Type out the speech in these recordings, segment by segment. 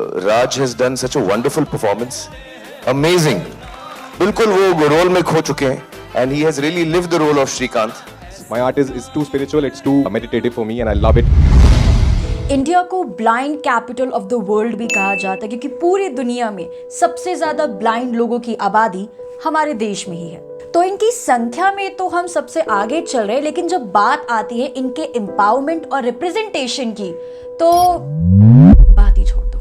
Raj has done such a wonderful performance. Amazing. बिल्कुल वो role में खो चुके हैं and he has really lived the role of Shrikant. My art is too spiritual, it's too meditative for me and I love it. India को blind capital of the world भी कहा जाता है क्योंकि पूरी दुनिया में सबसे ज्यादा ब्लाइंड लोगों की आबादी हमारे देश में ही है। तो इनकी संख्या में तो हम सबसे आगे चल रहे हैं, लेकिन जब बात आती है इनके एम्पावरमेंट और रिप्रेजेंटेशन की तो बात ही छोड़ दो।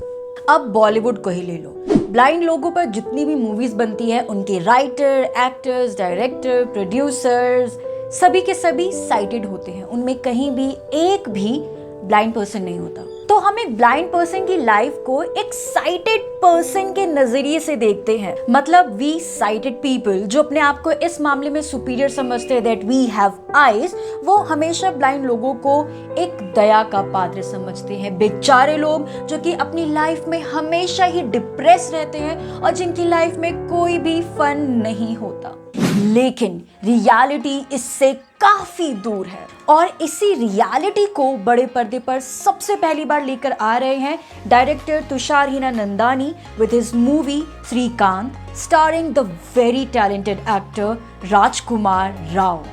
अब बॉलीवुड को ही ले लो। ब्लाइंड लोगों पर जितनी भी मूवीज बनती है उनके राइटर, एक्टर्स, डायरेक्टर, प्रोड्यूसर्स सभी के सभी साइटेड होते हैं। उनमें कहीं भी एक भी ब्लाइंड पर्सन नहीं होता। तो हम एक ब्लाइंड पर्सन की लाइफ को एक साइटेड पर्सन के नजरिए से देखते हैं। मतलब वी साइटेड पीपल जो अपने आप को इस मामले में सुपीरियर समझते हैं, दैट वी हैव आईज, वो हमेशा ब्लाइंड लोगों को एक दया का पात्र समझते हैं। बेचारे लोग जो कि अपनी लाइफ में हमेशा ही डिप्रेस रहते हैं और जिनकी लाइफ में कोई भी फन नहीं होता। लेकिन रियलिटी इससे काफी दूर है और इसी रियलिटी को बड़े पर्दे पर सबसे पहली बार लेकर आ रहे हैं director Tushar Hiranandani with his movie Srikanth, starring the very talented actor Rajkummar Rao.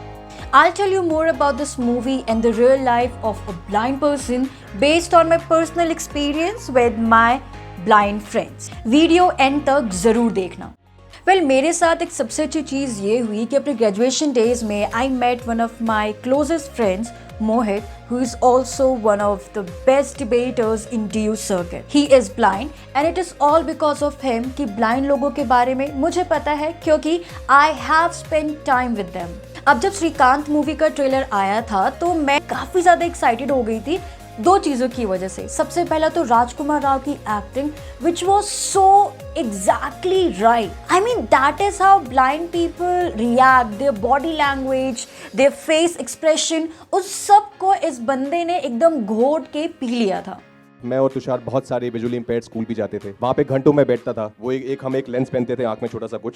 I'll tell you more about this movie and the real life of a blind person based on my personal experience with my blind friends. Video and तक जरूर देखना। मेरे साथ एक सबसे अच्छी चीज़ ये हुई कि अपने ग्रेजुएशन डेज में I met one of my closest friends Mohit, who is also one of the best debaters in DU circuit. He is blind and it is all because of him कि blind लोगों के बारे में मुझे पता है क्योंकि I have spent time with them. अब जब श्रीकांत मूवी का ट्रेलर आया था तो मैं काफ़ी ज़्यादा एक्साइटेड हो गई थी दो चीज़ों की वजह से। सबसे पहला तो राजकुमार राव की acting which was so exactly right. I mean that is how blind people react, their body language, their face expression, उस सब को इस बंदे ने एकदम घोट के पी लिया था। मैं और तुषार बहुत सारे विजुअली इंपेयर्ड स्कूल भी जाते थे। वहाँ पे घंटों में बैठता था वो। हम एक लेंस पहनते थे आँख में छोटा सा कुछ,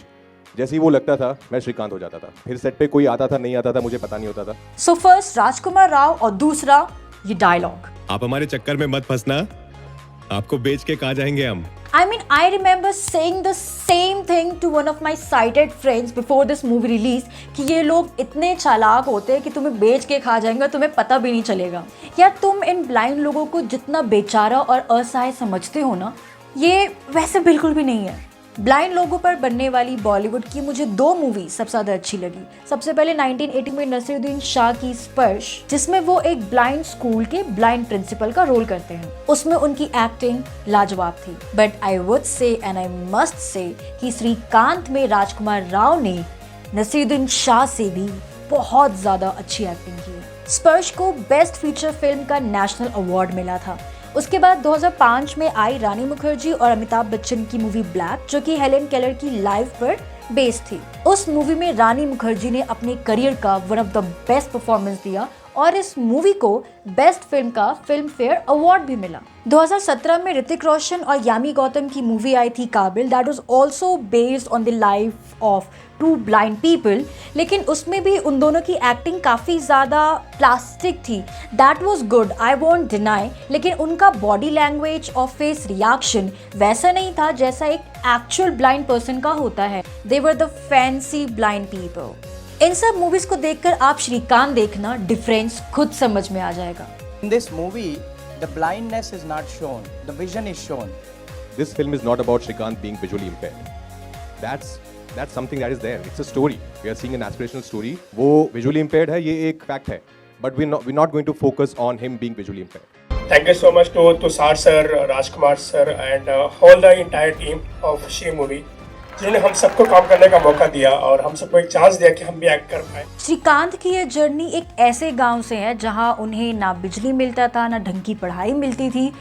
जैसे ही वो लगता था मैं श्रीकांत हो जाता था। फिर सेट पे कोई आता था नहीं आता था मुझे पता नहीं होता था। सो फर्स्ट राजकुमार राव और दूसरा ये डायलॉग, आप हमारे चक्कर में मत फंसना, आपको बेच के कहाँ जाएंगे हम। I mean, I remember saying the same thing to one of my sighted friends before this movie release कि ये लोग इतने चालाक होते हैं कि तुम्हें बेच के खा जाएंगे, तुम्हें पता भी नहीं चलेगा। यार तुम इन ब्लाइंड लोगों को जितना बेचारा और असहाय समझते हो ना, ये वैसे बिल्कुल भी नहीं है। ब्लाइंड लोगों पर बनने वाली बॉलीवुड की मुझे दो मूवी सबसे ज़्यादा अच्छी लगी। सबसे पहले 1980 में नसीरुद्दीन शाह की स्पर्श, जिसमें वो एक ब्लाइंड स्कूल के ब्लाइंड प्रिंसिपल का रोल करते हैं। उसमें उनकी एक्टिंग लाजवाब थी। But I would say and I must say कि श्रीकांत में राजकुमार राव ने नसीरुद्दीन शाह से भी बहुत ज़्यादा अच्छी एक्टिंग की है। स्पर्श को बेस्ट फीचर फिल्म का नेशनल अवार्ड मिला था। उसके बाद 2005 में आई रानी मुखर्जी और अमिताभ बच्चन की मूवी ब्लैक, जो कि हेलेन केलर की लाइफ पर बेस्ड थी। उस मूवी में रानी मुखर्जी ने अपने करियर का one of the best performance दिया और इस मूवी को बेस्ट फिल्म का फिल्म फेयर अवार्ड भी मिला। 2017 में ऋतिक रोशन और यामी गौतम की मूवी आई थी Kaabil, that was also based on the life of two blind people, लेकिन उसमें भी उन दोनों की एक्टिंग काफ़ी ज़्यादा प्लास्टिक थी। That was good, I won't deny, लेकिन उनका बॉडी लैंग्वेज और फेस रिएक्शन वैसा नहीं था जैसा एक एक्चुअल ब्लाइंड पर्सन का होता है। They were the fancy blind people. इन सब मूवीज को देखकर आप श्रीकांत देखना, डिफरेंस खुद समझ में आ जाएगा। In this movie, the blindness is not shown, the vision is shown. This film is not about Shrikant being visually impaired. That's something that is there. It's a story. We are seeing an aspirational story. वो visually impaired है, ये एक fact है. But we're not going to focus on him being visually impaired. Thank you so much to Tushar sir, Rajkumar sir, and all the entire team of She movie, जिन्होंने हम सबको काम करने का मौका दिया और हम सबको एक चांस दिया कि हम भी एक्ट कर पाए। श्रीकांत की ये जर्नी एक ऐसे गांव से है जहां उन्हें ना बिजली मिलता था, ना ढंग की पढ़ाई मिलती थी,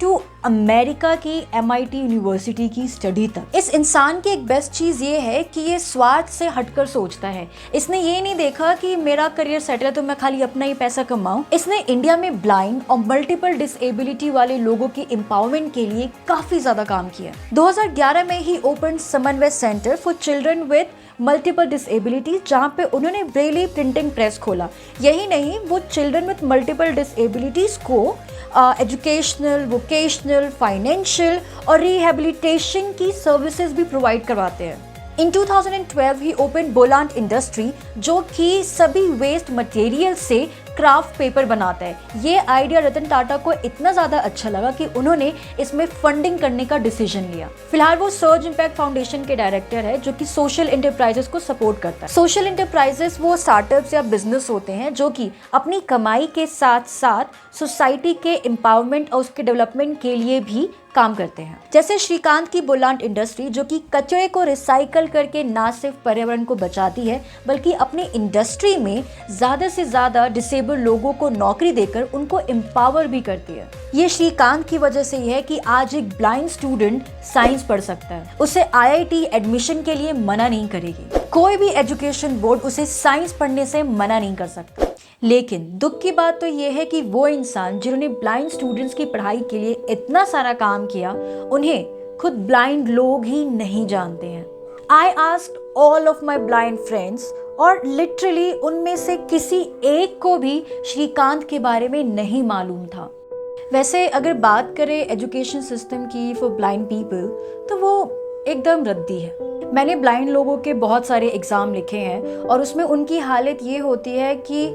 टू अमेरिका की MIT यूनिवर्सिटी की स्टडी तक। इस इंसान की एक बेस्ट चीज़ ये है कि ये स्वार्थ से हटकर सोचता है। इसने ये नहीं देखा कि मेरा करियर सेटल है तो मैं खाली अपना ही पैसा कमाऊं। इसने इंडिया में ब्लाइंड और मल्टीपल डिसेबिलिटी वाले लोगों के एम्पावरमेंट के लिए काफ़ी ज़्यादा काम किया। 2011 में ही ओपन समन्वय centre for children with multiple disabilities, जहाँ पे उन्होंने ब्रेली प्रिंटिंग प्रेस खोला। यही नहीं, वो चिल्ड्रन विथ मल्टीपल डिसेबिलिटीज को एजुकेशनल, वोकेशनल, फाइनेंशियल और रिहेबिलिटेशन की सर्विसेज भी प्रोवाइड करवाते हैं। इन 2012 ही ओपन बोलांट इंडस्ट्री, जो कि सभी वेस्ट मटेरियल से क्राफ्ट पेपर बनाता है। ये आइडिया रतन टाटा को इतना ज़्यादा अच्छा लगा कि उन्होंने इसमें फंडिंग करने का डिसीजन लिया। फिलहाल वो सर्ज इम्पैक्ट फाउंडेशन के डायरेक्टर है, जो कि सोशल एंटरप्राइजेस को सपोर्ट करता है। सोशल एंटरप्राइजेस वो स्टार्टअप्स या बिजनेस होते हैं जो कि अपनी कमाई के साथ साथ सोसाइटी के एम्पावरमेंट और उसके डेवलपमेंट के लिए भी काम करते हैं। जैसे श्रीकांत की बोलांट इंडस्ट्री, जो कि कचरे को रिसाइकल करके ना सिर्फ पर्यावरण को बचाती है, बल्कि अपनी इंडस्ट्री में ज़्यादा से ज़्यादा डिसेबल लोगों को नौकरी देकर उनको एम्पावर भी करती है। ये श्रीकांत की वजह से ही है कि आज एक ब्लाइंड स्टूडेंट साइंस पढ़ सकता है। उसे IIT एडमिशन के लिए मना नहीं करेगी। कोई भी एजुकेशन बोर्ड उसे साइंस पढ़ने से मना नहीं कर सकता। लेकिन दुख की बात तो ये है कि वो इंसान जिन्होंने ब्लाइंड स्टूडेंट्स की पढ़ाई के लिए इतना सारा काम किया, उन्हें खुद ब्लाइंड लोग ही नहीं जानते हैं। I asked all of my blind friends, और लिटरली उनमें से किसी एक को भी श्रीकांत के बारे में नहीं मालूम था। वैसे अगर बात करें एजुकेशन सिस्टम की फॉर ब्लाइंड पीपल, तो वो एकदम रद्दी है। मैंने ब्लाइंड लोगों के बहुत सारे एग्ज़ाम लिखे हैं और उसमें उनकी हालत ये होती है कि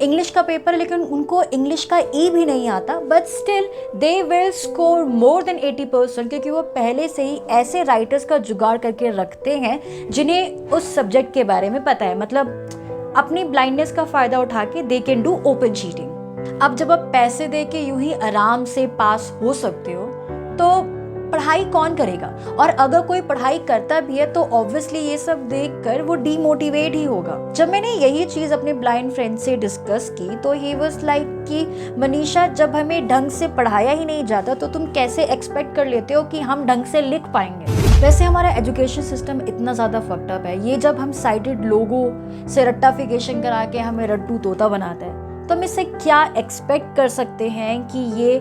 इंग्लिश का पेपर, लेकिन उनको इंग्लिश का ई भी नहीं आता, but still they will score more than 80%, क्योंकि वो पहले से ही ऐसे राइटर्स का जुगाड़ करके रखते हैं जिन्हें उस सब्जेक्ट के बारे में पता है। मतलब अपनी ब्लाइंडनेस का फ़ायदा उठा के they can do open cheating. अब जब आप पैसे दे के यूं ही आराम से पास हो सकते हो, तो पढ़ाई कौन करेगा? और अगर कोई पढ़ाई करता भी है तो ऑब्वियसली ये सब देखकर वो डीमोटिवेट ही होगा। जब मैंने यही चीज़ अपने ब्लाइंड फ्रेंड से डिस्कस की, तो ही वाज लाइक कि मनीषा, जब हमें ढंग से पढ़ाया ही नहीं जाता तो तुम कैसे एक्सपेक्ट कर लेते हो कि हम ढंग से लिख पाएंगे? वैसे हमारा एजुकेशन सिस्टम इतना ज़्यादा फक्ड अप है। ये जब हम साइटेड लोगों से रट्टाफिकेशन करा के हमें रट्टू तोता बनाता है, तो हम इससे क्या एक्सपेक्ट कर सकते हैं कि ये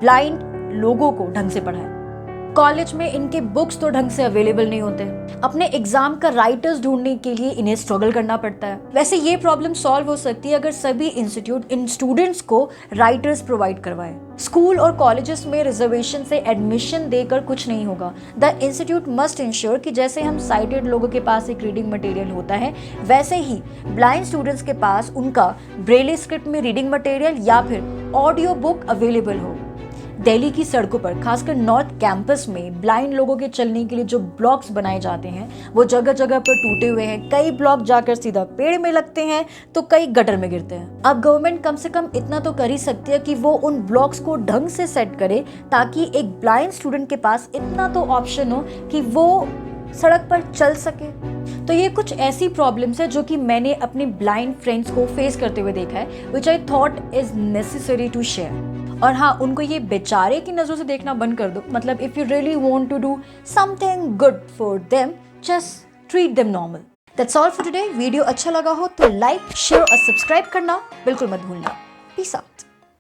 ब्लाइंड लोगों को ढंग से पढ़ाए? कॉलेज में इनके बुक्स तो ढंग से अवेलेबल नहीं होते। अपने एग्जाम का राइटर्स ढूंढने के लिए इन्हें स्ट्रगल करना पड़ता है। वैसे ये प्रॉब्लम सॉल्व हो सकती है अगर सभी इंस्टीट्यूट इन स्टूडेंट्स को राइटर्स प्रोवाइड करवाएं। स्कूल और कॉलेजेस में रिजर्वेशन से एडमिशन देकर कुछ नहीं होगा। द इंस्टीट्यूट मस्ट इंश्योर कि जैसे हम साइटेड लोगों के पास एक रीडिंग मटेरियल होता है, वैसे ही ब्लाइंड स्टूडेंट्स के पास उनका ब्रेली स्क्रिप्ट में रीडिंग मटेरियल या फिर ऑडियो बुक अवेलेबल हो। दिल्ली की सड़कों पर, खासकर नॉर्थ कैंपस में, ब्लाइंड लोगों के चलने के लिए जो ब्लॉक्स बनाए जाते हैं वो जगह जगह पर टूटे हुए हैं। कई ब्लॉक जाकर सीधा पेड़ में लगते हैं तो कई गटर में गिरते हैं। अब गवर्नमेंट कम से कम इतना तो कर ही सकती है कि वो उन ब्लॉक्स को ढंग से सेट करे, ताकि एक ब्लाइंड स्टूडेंट के पास इतना तो ऑप्शन हो कि वो सड़क पर चल सके। तो ये कुछ ऐसी प्रॉब्लम्स है जो कि मैंने अपने ब्लाइंड फ्रेंड्स को फेस करते हुए देखा है, which I thought is necessary to share. और हाँ, उनको ये बेचारे की नज़रों से देखना बंद कर दो। मतलब if you really want to do something good for them, just treat them normal. That's all for today. Video अच्छा लगा हो तो लाइक, शेयर और सब्सक्राइब करना बिल्कुल मत भूलना। Peace out.